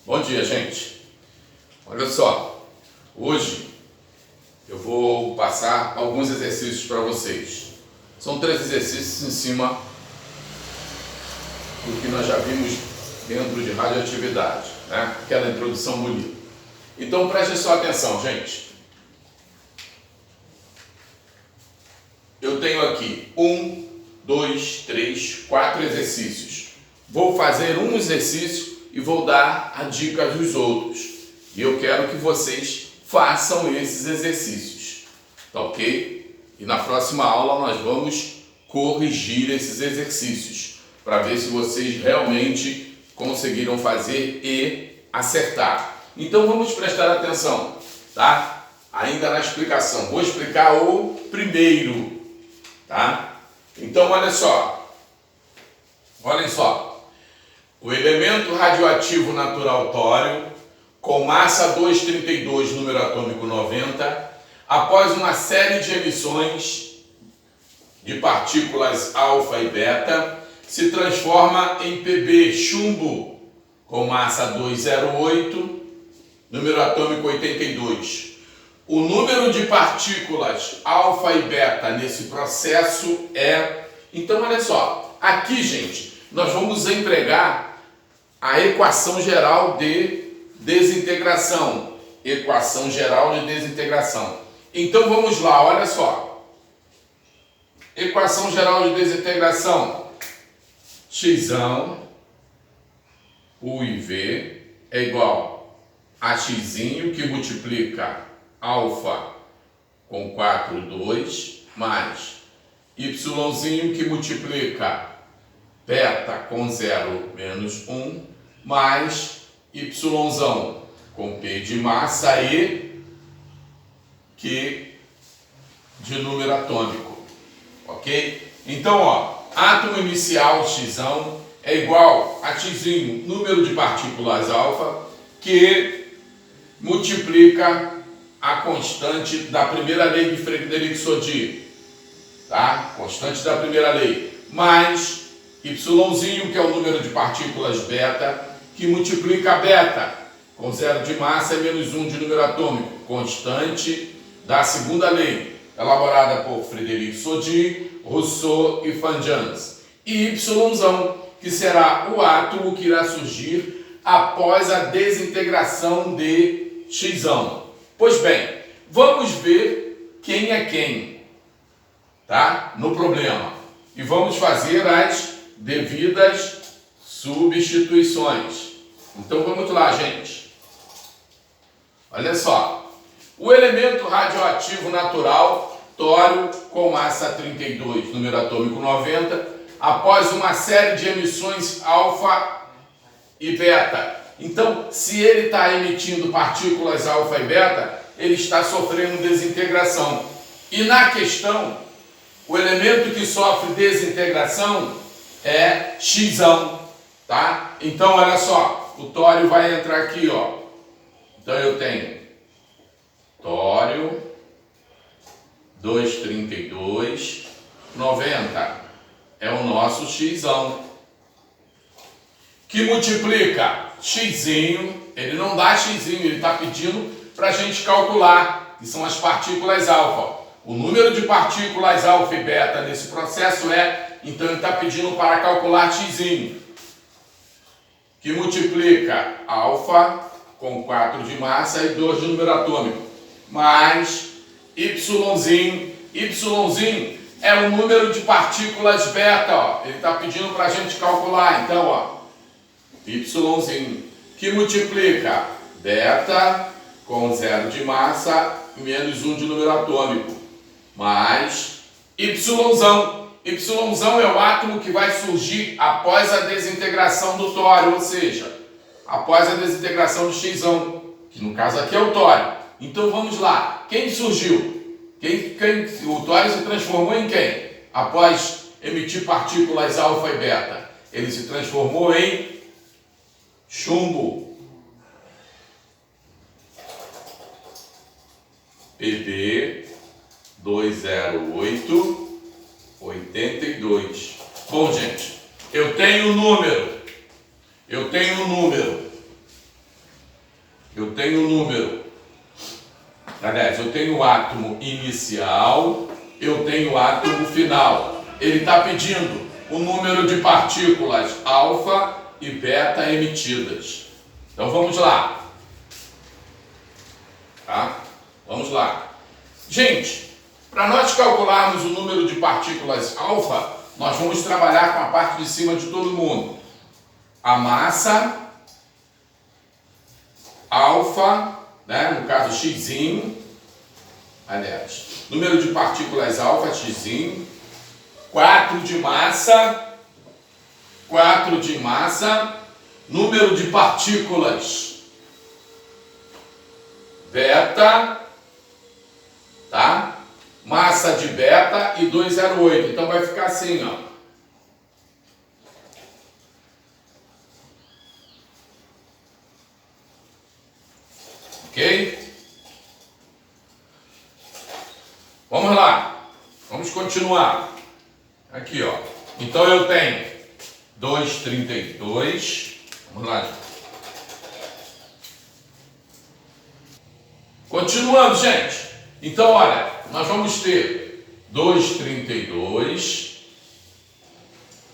Bom dia, gente. Olha só, hoje eu vou passar alguns exercícios para vocês. São 3 exercícios em cima do que nós já vimos dentro de radioatividade, né? Aquela introdução bonita. Então preste só atenção, gente. Eu tenho aqui 1, 2, 3, 4 exercícios. Vou fazer um exercício e vou dar a dica dos outros. E eu quero que vocês façam esses exercícios, tá ok? E na próxima aula nós vamos corrigir esses exercícios para ver se vocês realmente conseguiram fazer e acertar. Então vamos prestar atenção, tá? Ainda na explicação. Vou explicar o primeiro, tá? Então olhem só. O elemento radioativo natural tório, com massa 232, número atômico 90, após uma série de emissões de partículas alfa e beta, se transforma em Pb chumbo, com massa 208, número atômico 82. O número de partículas alfa e beta nesse processo é... Então, olha só, aqui, gente, nós vamos empregar a equação geral de desintegração. Equação geral de desintegração. Então vamos lá, olha só. Equação geral de desintegração. Xão, U e V é igual a X que multiplica alfa com 4, 2, mais Y que multiplica beta com 0, menos 1, mais Y com P de massa e Q de número atômico, ok? Então, ó, átomo inicial X é igual a X, número de partículas alfa, que multiplica a constante da primeira lei de Frederic-Soddy, tá? Constante da primeira lei, mais Y, que é o número de partículas beta, que multiplica a beta com 0 de massa e menos 1 de número atômico, constante da segunda lei, elaborada por Frederic-Soddy, Rousseau e Van Jans. E Y, que será o átomo que irá surgir após a desintegração de X. Pois bem, vamos ver quem é quem, tá? No problema. E vamos fazer as devidas substituições. Então vamos lá, gente. Olha só. O elemento radioativo natural, tório, com massa 32, número atômico 90, após uma série de emissões alfa e beta. Então, se ele está emitindo partículas alfa e beta, ele está sofrendo desintegração. E na questão, o elemento que sofre desintegração é X, tá? Então, olha só, o tório vai entrar aqui, ó. Então, eu tenho tório 232, 90. É o nosso X, que multiplica X, ele não dá X, ele está pedindo para a gente calcular, que são as partículas alfa. O número de partículas alfa e beta nesse processo então ele está pedindo para calcular X, que multiplica alfa com 4 de massa e 2 de número atômico, mais Y. Y é o número de partículas beta, ó. Ele está pedindo para a gente calcular, então, ó, Y, que multiplica beta com 0 de massa e menos 1 de número atômico, mais Y. Y é o átomo que vai surgir após a desintegração do tório, ou seja, após a desintegração do X, que no caso aqui é o tório. Então vamos lá, quem surgiu? O tório se transformou em quem? Após emitir partículas alfa e beta, ele se transformou em chumbo. Pb 208, 82. Bom, gente, eu tenho um número. Eu tenho o número, aliás, eu tenho o átomo inicial, eu tenho o átomo final. Ele está pedindo o número de partículas alfa e beta emitidas. Então vamos lá. Tá? Vamos lá. Gente, para nós calcularmos o número de partículas alfa, nós vamos trabalhar com a parte de cima de todo mundo. A massa alfa, né? No caso xzinho, aliás, número de partículas alfa xzinho, 4 de massa, número de partículas beta, tá? Massa de beta e 208. Então vai ficar assim, ó. Ok? Vamos lá. Vamos continuar. Aqui, ó. Então eu tenho 2,32. Vamos lá. Continuando, gente. Então, olha, nós vamos ter 2,32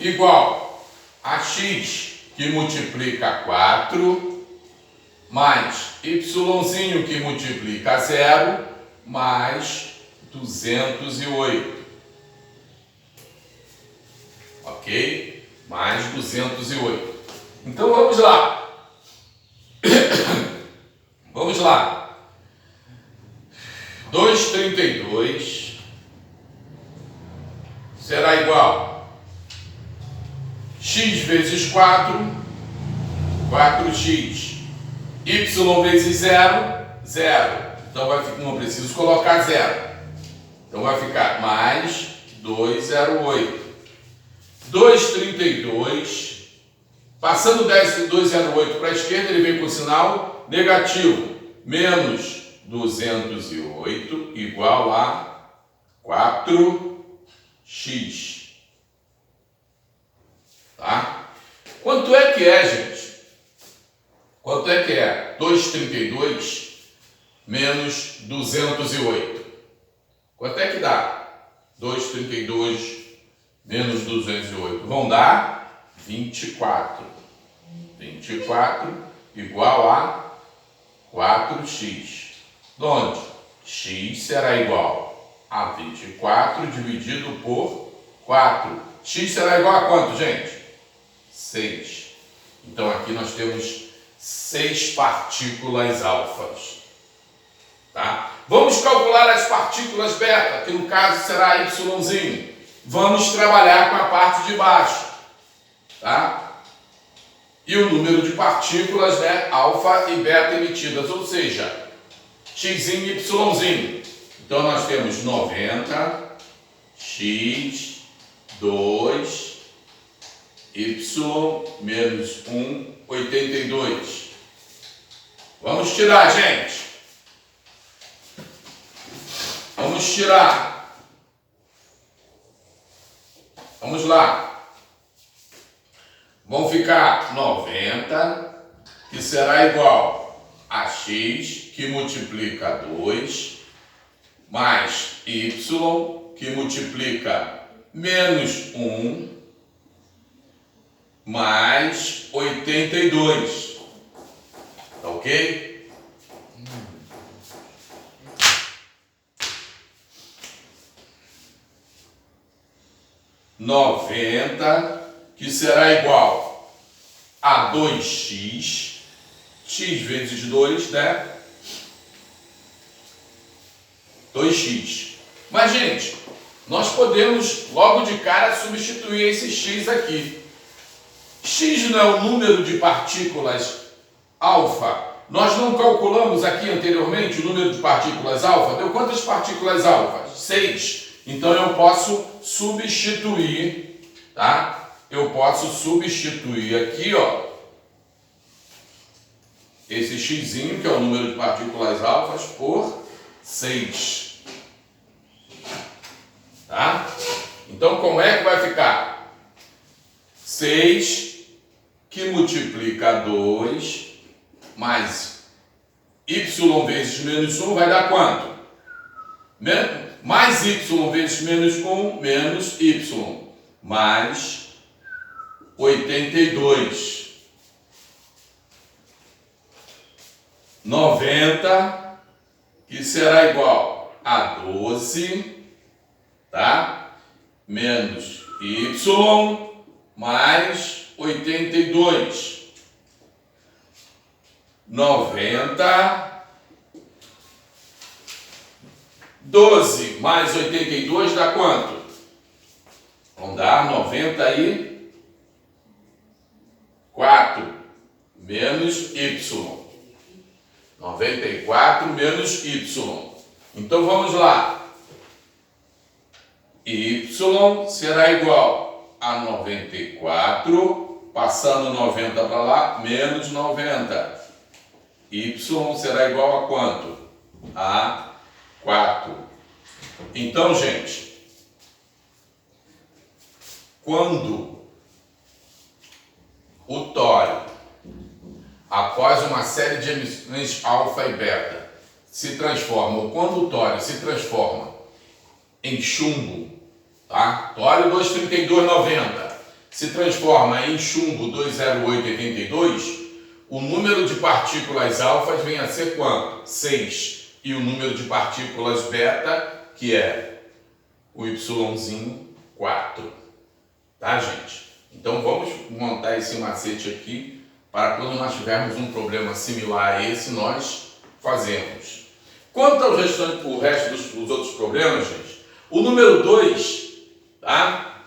igual a x que multiplica 4 mais yzinho que multiplica 0 mais 208. Ok? Mais 208. Então vamos lá. Vamos lá. 2,32 será igual x vezes 4, 4x. Y vezes 0, 0. Então vai ficar, não preciso colocar 0. Então vai ficar mais 208. 2,32. Passando 208 para a esquerda, ele vem com o sinal negativo. Menos 208 igual a 4x. Tá? Quanto é que é, gente? Quanto é que é 2,32 menos 208? Quanto é que dá 2,32 menos 208? Vão dar 24. 24 igual a 4x. De onde? X será igual a 24 dividido por 4. X será igual a quanto, gente? 6. Então aqui nós temos 6 partículas alfas. Tá? Vamos calcular as partículas beta, que no caso será yzinho. Vamos trabalhar com a parte de baixo. Tá? E o número de partículas, né, alfa e beta emitidas, ou seja, xzinho e yzinho. Então nós temos 90, x, 2, y menos 1, 82. Vamos tirar, gente. Vamos tirar. Vamos lá. Vão ficar 90, que será igual a x, que multiplica 2, mais y, que multiplica menos 1, mais 82. Tá ok? Noventa, que será igual a 2x, x vezes 2, né? 2x. Mas, gente, nós podemos logo de cara substituir esse x aqui. X não é o número de partículas alfa. Nós não calculamos aqui anteriormente o número de partículas alfa? Deu quantas partículas alfa? 6. Então eu posso substituir, tá? Eu posso substituir aqui, ó, esse xzinho, que é o número de partículas alfas, por 6. Tá? Então, como é que vai ficar? 6 que multiplica 2 mais y vezes menos 1 vai dar quanto? Mais y vezes menos 1, menos y, mais 82. 90, que será igual a 12, tá? Menos y mais 82. 90, 12 mais 82 dá quanto? Vão dar 94 menos y. 94 menos y. Então vamos lá. Y será igual a 94, passando 90 para lá, menos 90. Y será igual a quanto? A 4. Então, gente, quando o tório, após uma série de emissões alfa e beta, se transforma, ou quando o tório se transforma em chumbo, tá? Tório 232,90 se transforma em chumbo 208,82, o número de partículas alfas vem a ser quanto? 6. E o número de partículas beta, que é o Yzinho, 4. Tá, gente? Então vamos montar esse macete aqui para quando nós tivermos um problema similar a esse, nós fazemos. Quanto ao resto dos outros problemas, gente, o número 2, tá?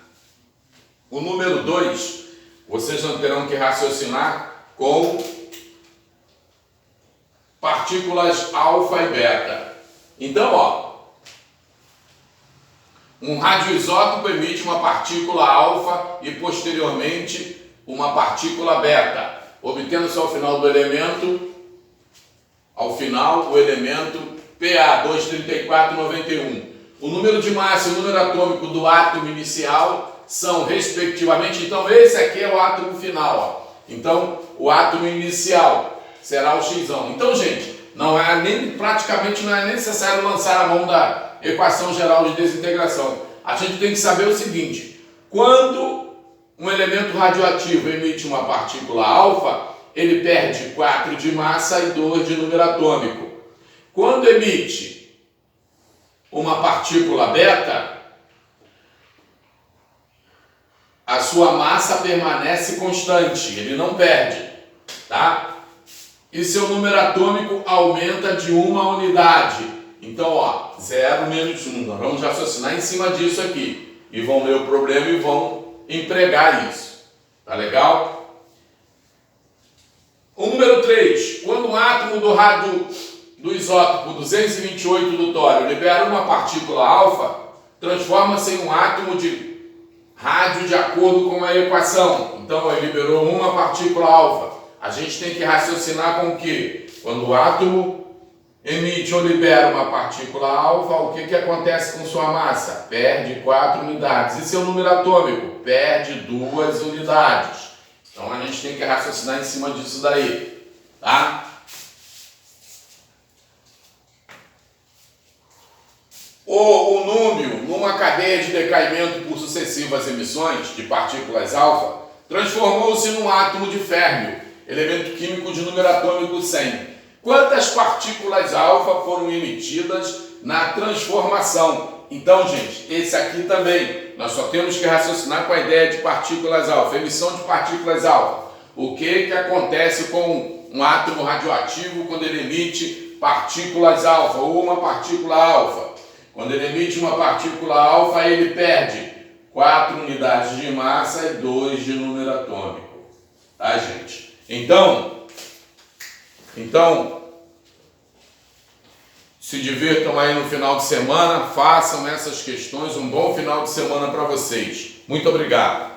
O número 2, vocês não terão que raciocinar com partículas alfa e beta. Então, ó, um radioisótopo emite uma partícula alfa e posteriormente uma partícula beta, obtendo-se ao final o elemento Pa 234,91. O número de massa e o número atômico do átomo inicial são respectivamente, então esse aqui é o átomo final, ó. Então o átomo inicial será o X. Então, gente, praticamente não é necessário lançar a mão da equação geral de desintegração. A gente tem que saber o seguinte: quando um elemento radioativo emite uma partícula alfa, ele perde 4 de massa e 2 de número atômico. Quando emite uma partícula beta, a sua massa permanece constante, ele não perde, tá? E seu número atômico aumenta de 1 unidade. Então, ó, 0 menos 1. Nós vamos raciocinar em cima disso aqui. E vão ler o problema e vão empregar isso. Tá legal? O número 3. Quando um átomo do isótopo 228 do tório libera uma partícula alfa, transforma-se em um átomo de rádio de acordo com a equação. Então, ele liberou uma partícula alfa. A gente tem que raciocinar com o quê? Quando o átomo emite ou libera uma partícula alfa, o que acontece com sua massa? Perde 4 unidades. E seu número atômico? Perde 2 unidades. Então a gente tem que raciocinar em cima disso daí, tá? O número numa cadeia de decaimento por sucessivas emissões de partículas alfa transformou-se num átomo de férmio, elemento químico de número atômico 100. Quantas partículas alfa foram emitidas na transformação? Então, gente, esse aqui também, nós só temos que raciocinar com a ideia de partículas alfa, emissão de partículas alfa. O que acontece com um átomo radioativo quando ele emite partículas alfa ou uma partícula alfa? Quando ele emite uma partícula alfa, ele perde 4 unidades de massa e 2 de número atômico. Tá, gente? Então, se divirtam aí no final de semana, façam essas questões, um bom final de semana para vocês. Muito obrigado.